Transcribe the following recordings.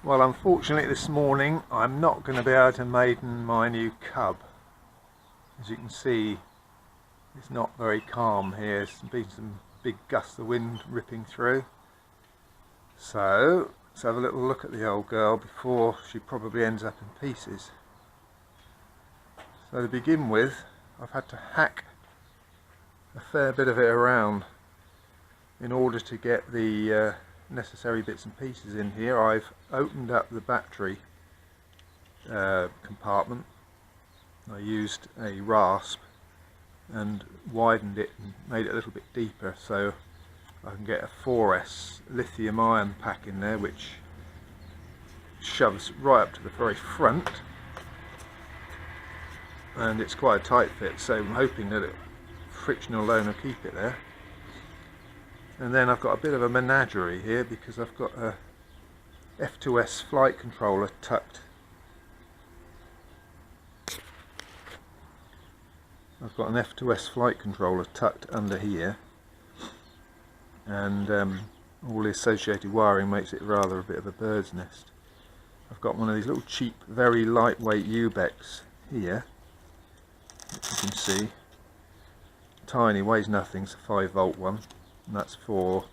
Well, unfortunately this morning I'm not going to be able to maiden my new cub. As you can see, it's not very calm here. There's been some big gusts of wind ripping through. So let's have a little look at the old girl before she probably ends up in pieces. So to begin with, I've had to hack a fair bit of it around in order to get the necessary bits and pieces in here. I've opened up the battery compartment. I used a rasp and widened it and made it a little bit deeper so I can get a 4S lithium ion pack in there, which shoves right up to the very front, and it's quite a tight fit, so I'm hoping that frictional alone will keep it there. And then I've got a bit of a menagerie here because I've got a F2S flight controller tucked. I've got an F2S flight controller tucked under here, and all the associated wiring makes it rather a bit of a bird's nest. I've got one of these little cheap, very lightweight UBECs here, which you can see. Tiny, weighs nothing, it's a 5-volt one, and that's for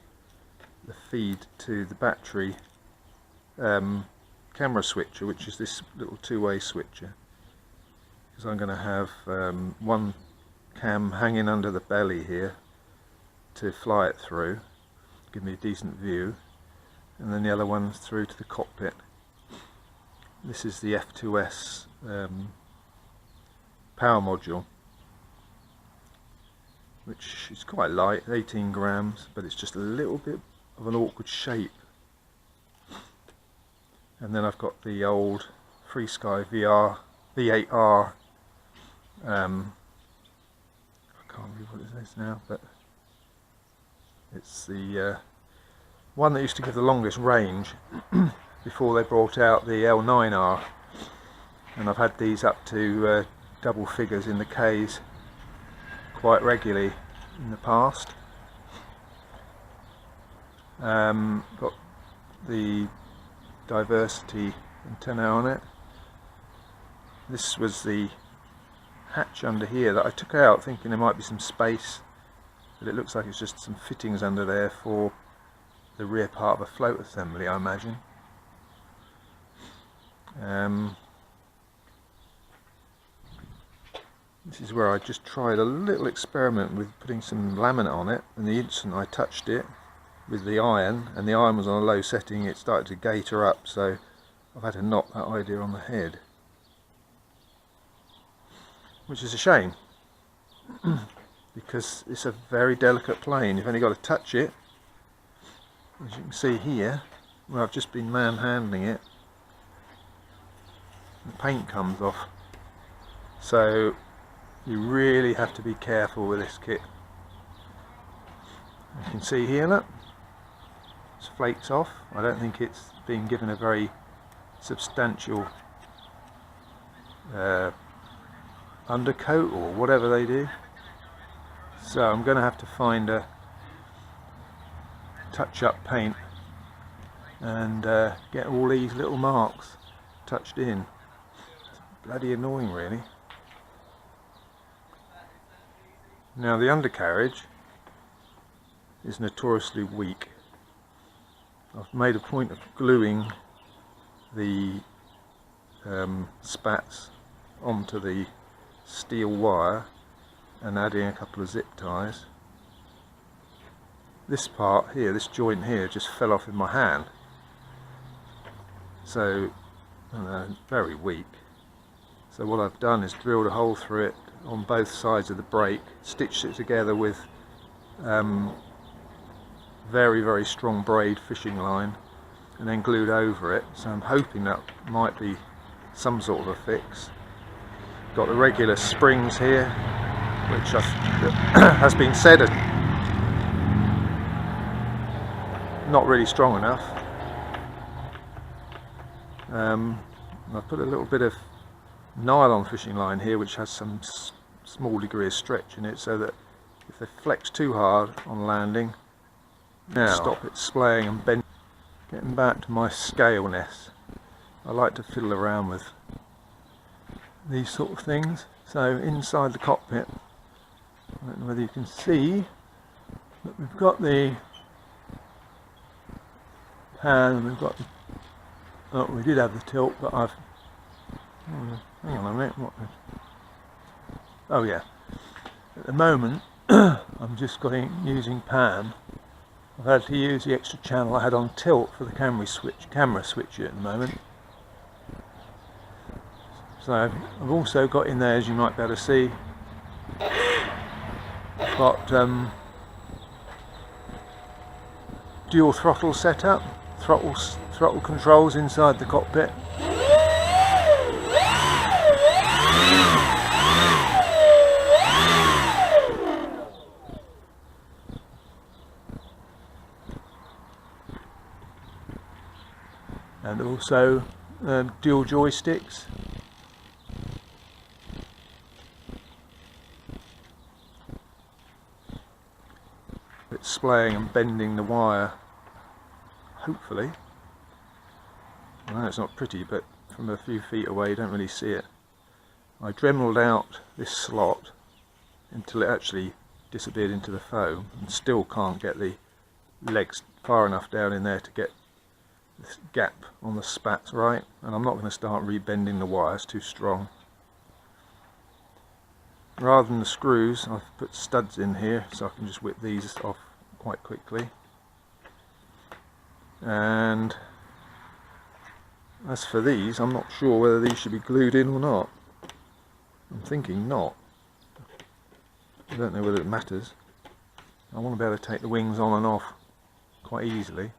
the feed to the battery camera switcher, which is this little two-way switcher. Because I'm going to have one cam hanging under the belly here to fly it through, give me a decent view, and then the other one's through to the cockpit. This is the F2S power module, which is quite light, 18 grams, but it's just a little bit of an awkward shape. And then I've got the old FreeSky V8R, I can't remember what it is now, but it's the one that used to give the longest range before they brought out the L9R, and I've had these up to double figures in the Ks quite regularly in the past. Got the diversity antenna on it. This was the hatch under here that I took out thinking there might be some space, but it looks like it's just some fittings under there for the rear part of a float assembly, I imagine. This is where I just tried a little experiment with putting some laminate on it, and the instant I touched it with the iron, and the iron was on a low setting, it started to gator up, so I've had to knock that idea on the head, which is a shame because it's a very delicate plane. You've only got to touch it, as you can see here where I've just been manhandling it. The paint comes off, so you really have to be careful with this kit. You can see here, look, it flakes off. I don't think it's been given a very substantial undercoat or whatever they do, so I'm going to have to find a touch-up paint and get all these little marks touched in. It's bloody annoying, really. Now the undercarriage is notoriously weak. I've made a point of gluing the spats onto the steel wire and adding a couple of zip ties. This part here, this joint here, just fell off in my hand, so very weak. So what I've done is drilled a hole through it on both sides of the brake, stitched it together with very, very strong braid fishing line, and then glued over it. So I'm hoping that might be some sort of a fix. Got the regular springs here, which has been said are not really strong enough. I've put a little bit of nylon fishing line here, which has some small degree of stretch in it, so that if they flex too hard on landing, now stop it splaying and bending. Getting back to my scale nest. I like to fiddle around with these sort of things. So inside the cockpit, I don't know whether you can see, but we've got the pan, we've got the, oh, we did have the tilt, but I've, hang on a minute, oh yeah, at the moment I'm just using pan. I've had to use the extra channel I had on tilt for the camera switch at the moment. So I've also got in there, as you might be able to see, I've got dual throttle setup, throttle controls inside the cockpit. And also dual joysticks. It's splaying and bending the wire, hopefully. I know it's not pretty, but from a few feet away you don't really see it. I dremeled out this slot until it actually disappeared into the foam, and still can't get the legs far enough down in there to get this gap on the spats right, and I'm not going to start rebending the wire, it's too strong. Rather than the screws, I've put studs in here so I can just whip these off quite quickly. And as for these, I'm not sure whether these should be glued in or not. I'm thinking not. I don't know whether it matters. I want to be able to take the wings on and off quite easily.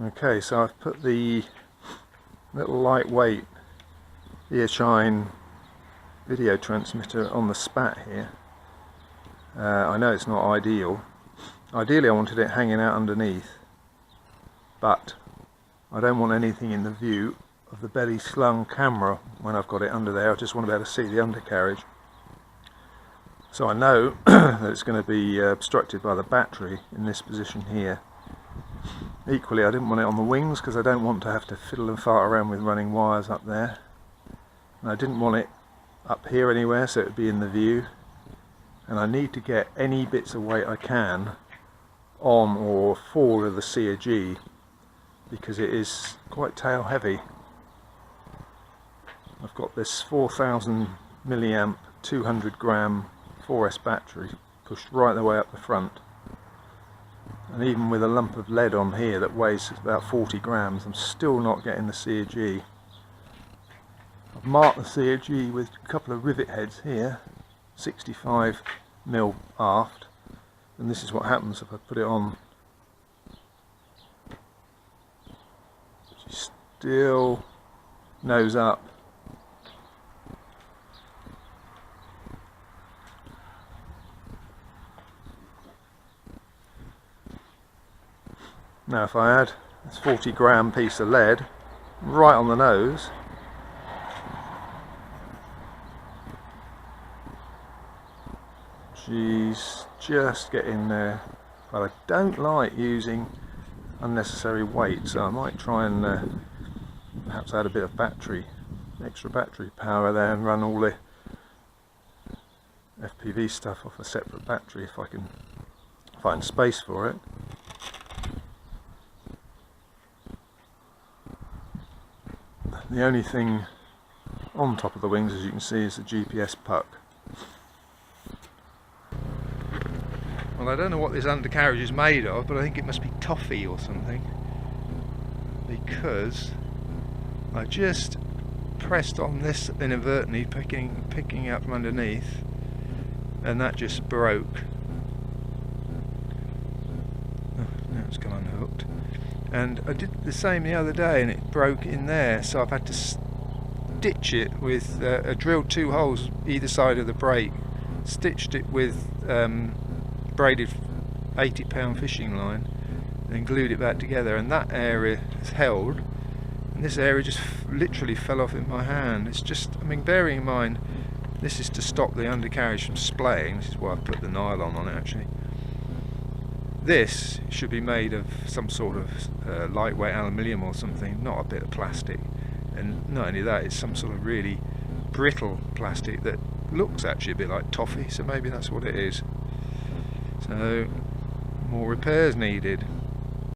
Okay, so I've put the little lightweight earshine video transmitter on the spat here. I know it's not ideal. Ideally I wanted it hanging out underneath, but I don't want anything in the view of the belly slung camera when I've got it under there. I just want to be able to see the undercarriage. So I know that it's going to be obstructed by the battery in this position here. Equally, I didn't want it on the wings because I don't want to have to fiddle and fart around with running wires up there. And I didn't want it up here anywhere, so it would be in the view. And I need to get any bits of weight I can on or forward of the CG because it is quite tail heavy. I've got this 4000 milliamp 200 gram 4S battery pushed right the way up the front. And even with a lump of lead on here that weighs about 40 grams, I'm still not getting the CG. I've marked the CG with a couple of rivet heads here, 65mm aft, and this is what happens if I put it on. She's still nose up. Now if I add this 40 gram piece of lead right on the nose, she's just getting there, but I don't like using unnecessary weight, so I might try and perhaps add a bit of extra battery power there and run all the FPV stuff off a separate battery if I can find space for it. The only thing on top of the wings, as you can see, is the GPS puck. Well, I don't know what this undercarriage is made of, but I think it must be toffee or something, because I just pressed on this inadvertently, picking it up from underneath, and that just broke. Oh, now it's gone unhooked. And I did the same the other day and it broke in there, so I've had to stitch it with I drilled 2 holes either side of the brake, stitched it with braided 80-pound fishing line, and then glued it back together, and that area is held, and this area just literally fell off in my hand. It's just, I mean, bearing in mind This is to stop the undercarriage from splaying. This is why I put the nylon on it actually. This should be made of some sort of lightweight aluminium or something, not a bit of plastic. And not only that, it's some sort of really brittle plastic that looks actually a bit like toffee, so maybe that's what it is. So more repairs needed.